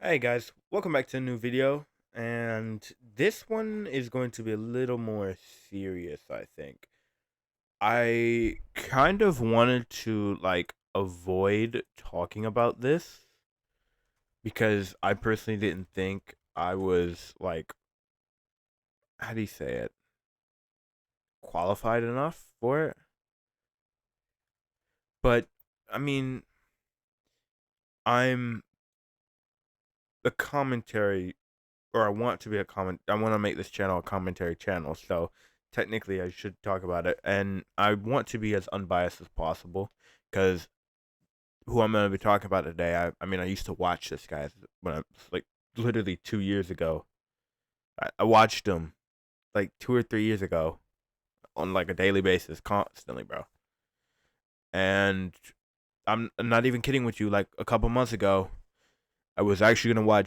Hey guys, welcome back to a new video. And this one is going to be a little more serious, I think. I kind of wanted to avoid talking about this because I personally didn't think I was how do you say it, qualified enough for it. But I mean, I'm a commentary, or I want to be a comment. I want to make this channel a commentary channel, so technically I should talk about it, and I want to be as unbiased as possible because who I'm going to be talking about today. I used to watch this guy when I was literally 2 years ago. I watched him like 2 or 3 years ago on like a daily basis, constantly, bro. And I'm not even kidding with you. Like a couple months ago, I was actually gonna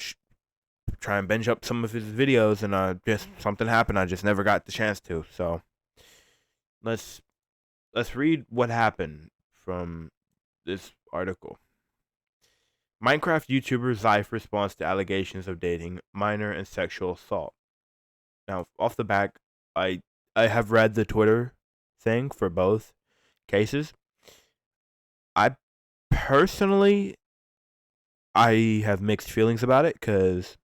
try and bench up some of his videos, and just something happened. I just never got the chance to. So let's let's read what happened from this article. Minecraft YouTuber Zyph responds to allegations of dating minor and sexual assault. Now, off the back, I I have read the Twitter thing for both cases. I personally I have mixed feelings about it because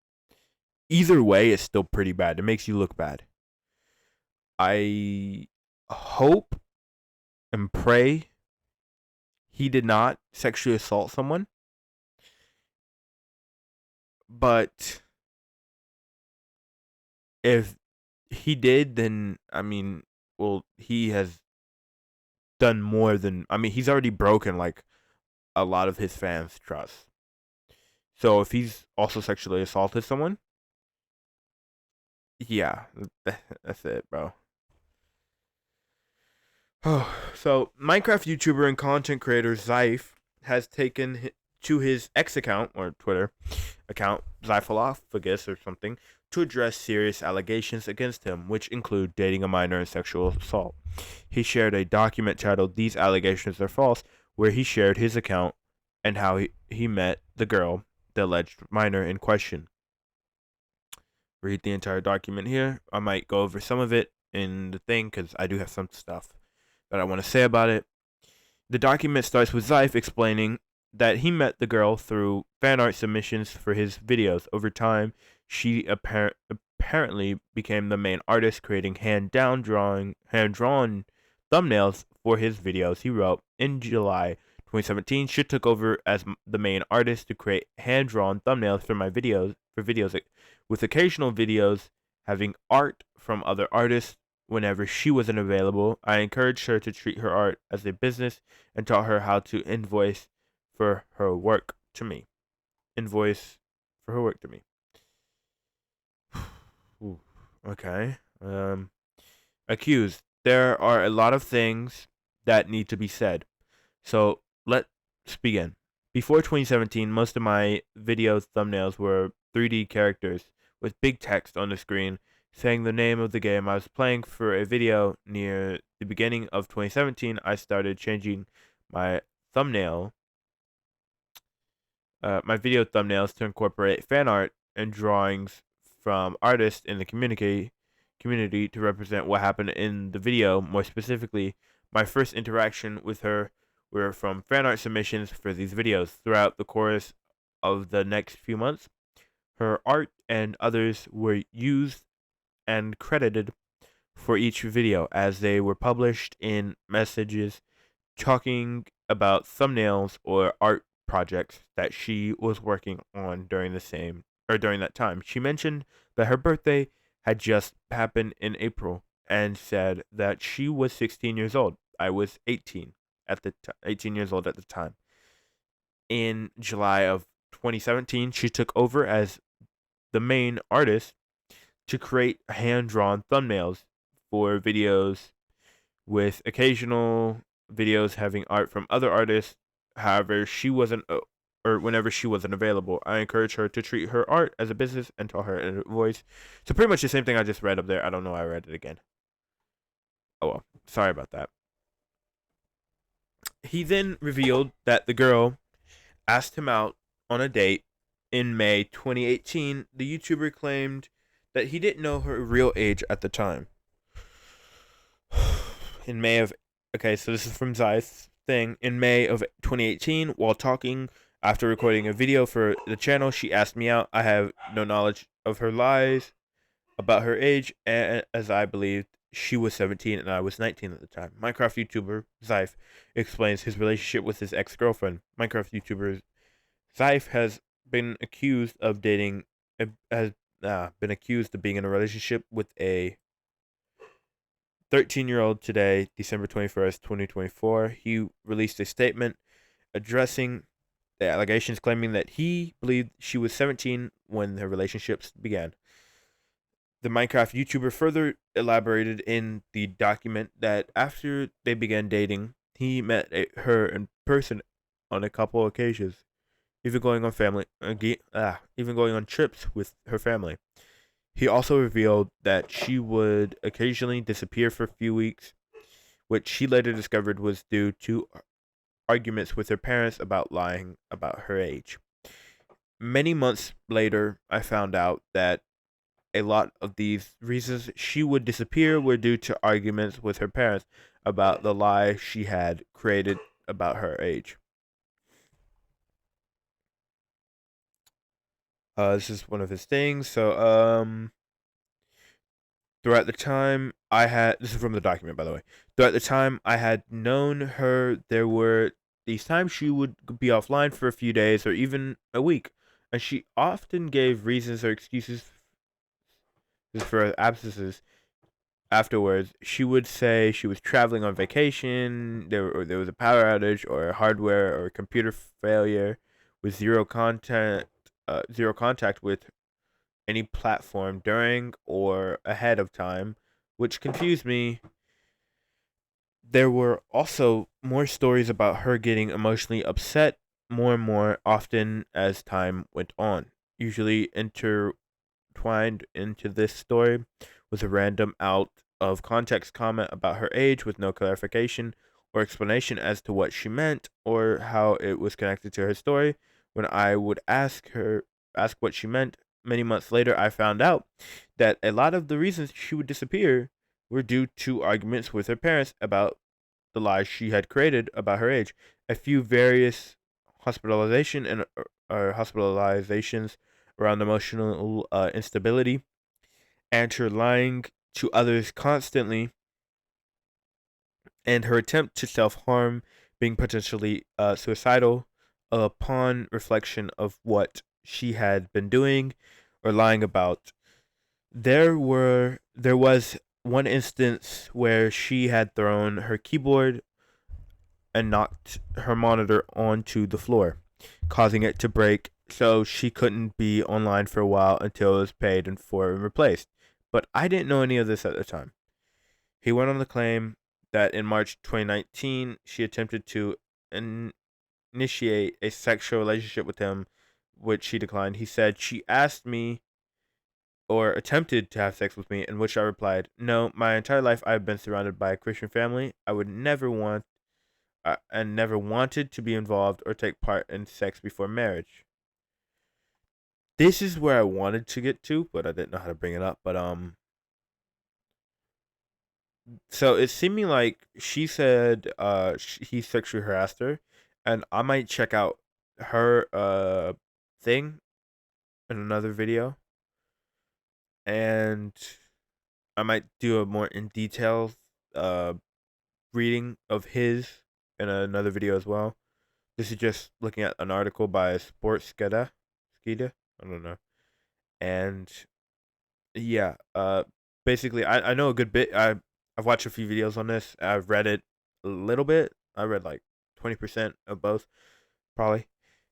either way is still pretty bad. It makes you look bad. I hope and pray he did not sexually assault someone, but if he did, then well, he has done more than he's already broken like a lot of his fans' trust. So if he's also sexually assaulted someone, yeah, that's it, bro. So Minecraft YouTuber and content creator Zyph has taken to his X account or Twitter account, Zyphalophagus or something, to address serious allegations against him, which include dating a minor and sexual assault. He shared a document titled "These Allegations Are False," where he shared his account and how he met the girl, the alleged minor in question. Read the entire document here. I might go over some of it in the thing because I do have some stuff that I want to say about it. The document starts with Zyph explaining that he met the girl through fan art submissions for his videos. Over time, she apparently became the main artist, creating hand drawn thumbnails for his videos. He wrote in July 2017, she took over as the main artist to create hand drawn thumbnails for my videos, with occasional videos having art from other artists. Whenever she wasn't available, I encouraged her to treat her art as a business and taught her how to invoice for her work to me. Invoice for her work to me. Ooh, okay. Accused. There are a lot of things that need to be said. So let's begin. Before 2017, most of my video thumbnails were 3D characters with big text on the screen saying the name of the game I was playing. For a video near the beginning of 2017, I started changing my thumbnail, my video thumbnails to incorporate fan art and drawings from artists in the community to represent what happened in the video. More specifically, my first interaction with her were from fan art submissions for these videos. Throughout the course of the next few months, her art and others were used and credited for each video as they were published in messages talking about thumbnails or art projects that she was working on during that time. She mentioned that her birthday had just happened in April and said that she was 16 years old. I was 18 years old at the time. In July of 2017, she took over as the main artist to create hand-drawn thumbnails for videos, with occasional videos having art from other artists. However, she wasn't, or whenever she wasn't available, I encouraged her to treat her art as a business and taught her a voice. So pretty much the same thing I just read up there. I don't know why I read it again. Oh well, sorry about that. He then revealed that the girl asked him out on a date In May 2018, the YouTuber claimed that he didn't know her real age at the time. In May of Okay, so this is from Zyph thing. In May of 2018, while talking after recording a video for the channel, she asked me out. I have no knowledge of her lies about her age, and as I believed she was 17 and I was 19 at the time. Minecraft YouTuber Zyph explains his relationship with his ex-girlfriend. Minecraft YouTuber Zyph has been accused of dating has been accused of being in a relationship with a 13-year-old today, December 21st, 2024. He released a statement addressing the allegations, claiming that he believed she was 17 when their relationships began. The Minecraft YouTuber further elaborated in the document that after they began dating, he met her in person on a couple occasions, even going on even going on trips with her family. He also revealed that she would occasionally disappear for a few weeks, which she later discovered was due to arguments with her parents about lying about her age. Many months later, I found out that a lot of these reasons she would disappear were due to arguments with her parents about the lie she had created about her age. This is one of his things. Throughout the time I had, this is from the document, by the way. Throughout the time I had known her, there were these times she would be offline for a few days or even a week, and she often gave reasons or excuses for absences. Afterwards, she would say she was traveling on vacation, there was a power outage or a hardware or computer failure, with zero contact with any platform during or ahead of time, which confused me. There were also more stories about her getting emotionally upset more and more often as time went on. Usually intertwined into this story was a random out of context comment about her age with no clarification or explanation as to what she meant or how it was connected to her story. When I would ask what she meant, many months later I found out that a lot of the reasons she would disappear were due to arguments with her parents about the lies she had created about her age. A few various hospitalization and hospitalizations around emotional instability, and her lying to others constantly, and her attempt to self-harm being potentially suicidal upon reflection of what she had been doing or lying about. There was one instance where she had thrown her keyboard and knocked her monitor onto the floor, causing it to break, so she couldn't be online for a while until it was paid and for replaced. But I didn't know any of this at the time. He went on to claim that in March 2019, she attempted to initiate a sexual relationship with him, which she declined. He said, "She asked me or attempted to have sex with me," in which I replied, "No, my entire life I've been surrounded by a Christian family. I would never want and never wanted to be involved or take part in sex before marriage." This is where I wanted to get to, but I didn't know how to bring it up. But so it's seeming like she said he sexually harassed her, and I might check out her thing in another video, and I might do a more in detail uh reading of his in another video as well. This is just looking at an article by Sports Skida, I don't know. And yeah, basically I know a good bit. I've watched a few videos on this. I've read it a little bit. I read like 20% of both, probably.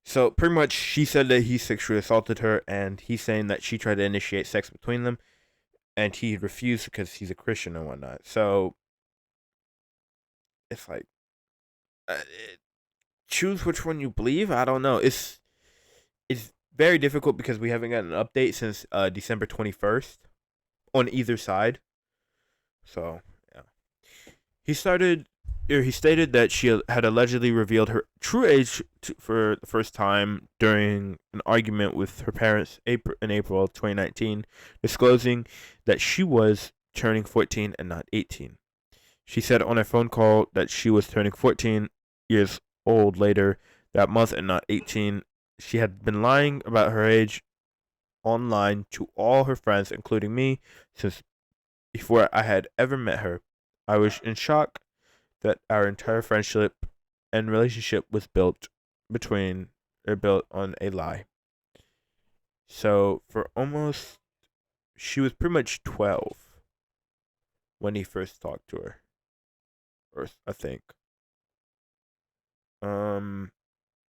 So pretty much she said that he sexually assaulted her, and he's saying that she tried to initiate sex between them and he refused because he's a Christian and whatnot. So it's like, uh, choose which one you believe. I don't know. It's very difficult because we haven't gotten an update since December 21st on either side. So yeah, he started. he stated that she had allegedly revealed her true age for the first time during an argument with her parents in April of 2019, disclosing that she was turning 14 and not 18. She said on a phone call that she was turning 14 years old later that month and not 18. She had been lying about her age online to all her friends, including me, since before I had ever met her. I was in shock that our entire friendship and relationship was built on a lie. So she was pretty much 12 when he first talked to her, or I think. Um,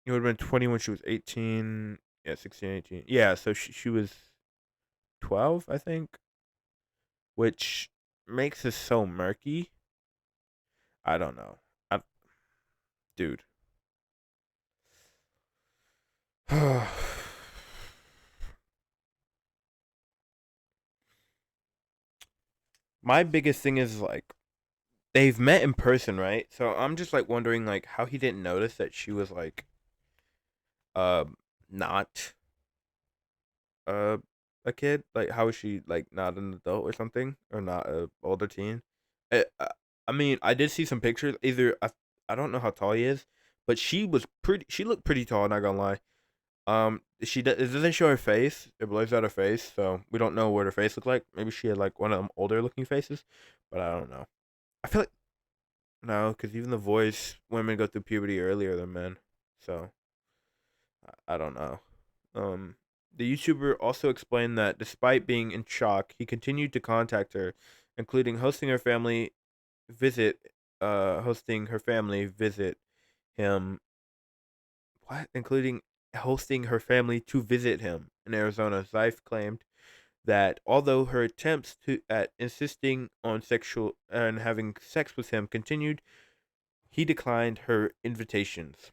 it would have been 20 when she was 18. Yeah, 16, 18. Yeah, so she was 12, I think, which makes this so murky. I don't know. Dude. My biggest thing is like they've met in person, right? So I'm just like wondering like how he didn't notice that she was like not uh a kid. Like how is she like not an adult or something or not a older teen? I mean, I did see some pictures. I don't know how tall he is, but she was pretty. She looked pretty tall. Not gonna lie. It doesn't show her face. It blurs out her face, so we don't know what her face looked like. Maybe she had like one of them older looking faces, but I don't know. I feel like no, because even the voice, women go through puberty earlier than men, so I don't know. Um, the YouTuber also explained that despite being in shock, he continued to contact her, including hosting her family visit him. What? Including hosting her family to visit him in Arizona. Zyph claimed that although her attempts to at insisting on sexual and having sex with him continued, he declined her invitations.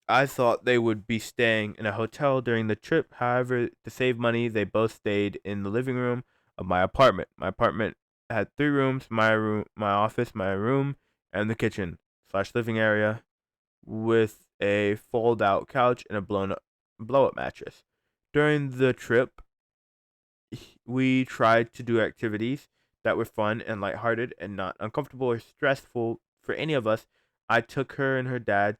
I thought they would be staying in a hotel during the trip. However, to save money, they both stayed in the living room of my apartment. My apartment had 3 rooms: my room, my office, my room, and the kitchen slash living area, with a fold out couch and a blow up mattress. During the trip, we tried to do activities that were fun and lighthearted and not uncomfortable or stressful for any of us. I took her and her dad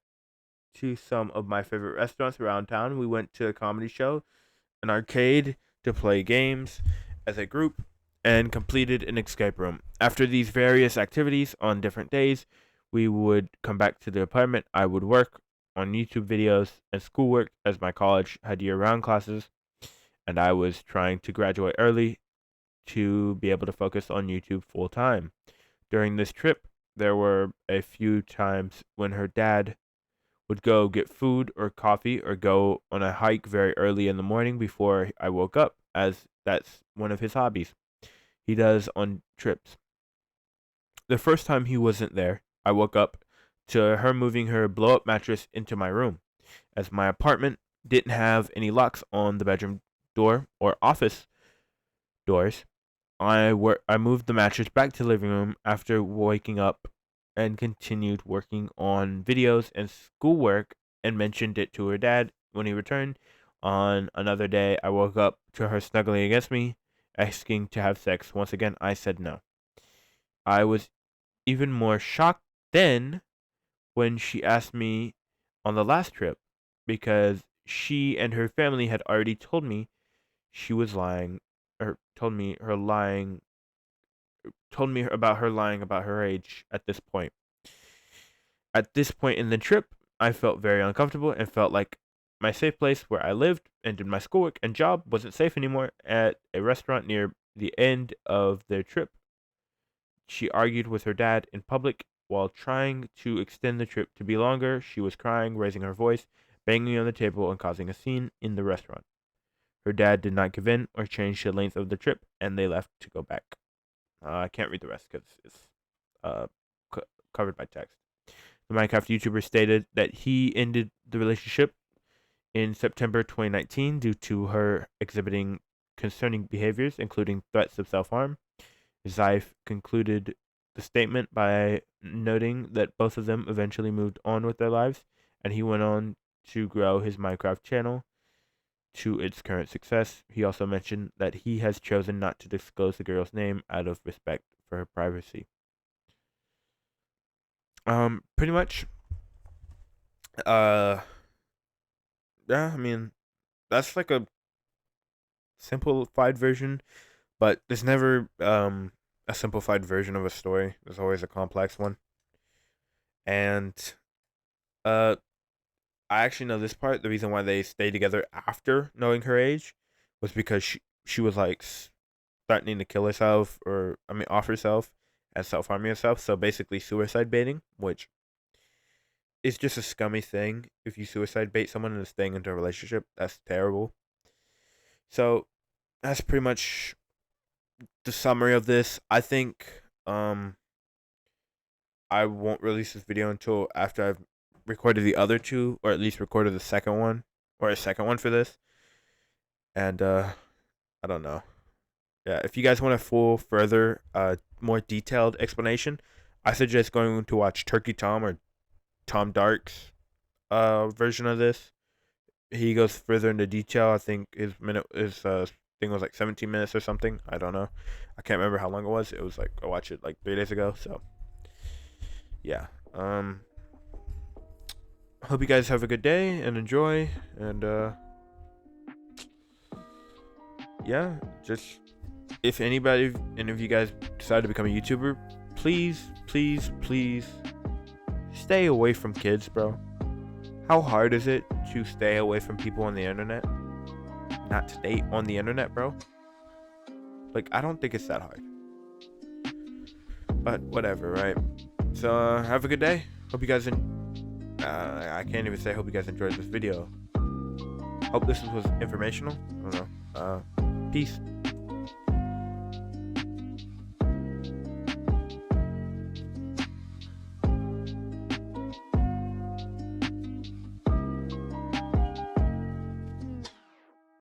to some of my favorite restaurants around town. We went to a comedy show, an arcade to play games as a group, and completed an escape room. After these various activities on different days, we would come back to the apartment. I would work on YouTube videos and schoolwork as my college had year round classes, and I was trying to graduate early to be able to focus on YouTube full time. During this trip, there were a few times when her dad would go get food or coffee or go on a hike very early in the morning before I woke up, as that's one of his hobbies he does on trips. The first time he wasn't there, I woke up to her moving her blow up mattress into my room, as my apartment didn't have any locks on the bedroom door or office doors. I moved the mattress back to the living room after waking up and continued working on videos and schoolwork and mentioned it to her dad when he returned. On another day, I woke up to her snuggling against me, asking to have sex. Once again, I said no. I was even more shocked then when she asked me on the last trip because she and her family had already told me she was lying, or told me about her lying about her age at this point. At this point in the trip, I felt very uncomfortable and felt like my safe place where I lived and did my schoolwork and job wasn't safe anymore. At a restaurant near the end of their trip, she argued with her dad in public while trying to extend the trip to be longer. She was crying, raising her voice, banging on the table, and causing a scene in the restaurant. Her dad did not give in or change the length of the trip, and they left to go back. I can't read the rest because it's uh, covered by text. The Minecraft YouTuber stated that he ended the relationship in September 2019 due to her exhibiting concerning behaviors, including threats of self harm. Zyph concluded the statement by noting that both of them eventually moved on with their lives, and he went on to grow his Minecraft channel to its current success. He also mentioned that he has chosen not to disclose the girl's name out of respect for her privacy. Pretty much. Uh, yeah, I mean, that's like a simplified version, but there's never a simplified version of a story. There's always a complex one. And uh I actually know this part. The reason why they stayed together after knowing her age was because she was like threatening to kill herself, or I mean off herself and self-harming herself. So basically suicide baiting, which is just a scummy thing. If you suicide bait someone into staying into a relationship, that's terrible. So that's pretty much the summary of this. I think I won't release this video until after I've recorded the other two, or at least recorded the second one, or a second one for this. And I don't know. Yeah, if you guys want a full, further, more detailed explanation, I suggest going to watch Turkey Tom or Tom Dark's version of this. He goes further into detail. I think his thing was like 17 minutes or something. I don't know. I can't remember how long it was. It was like I watched it like 3 days ago. So yeah. Hope you guys have a good day and enjoy. And yeah, just if any of you guys decide to become a YouTuber, please, please, please stay away from kids, bro. How hard is it to stay away from people on the internet? Not to date on the internet, bro. Like, I don't think it's that hard. But whatever, right? So have a good day. Hope you guys I can't even say hope you guys enjoyed this video. Hope this was informational. I don't know. Peace.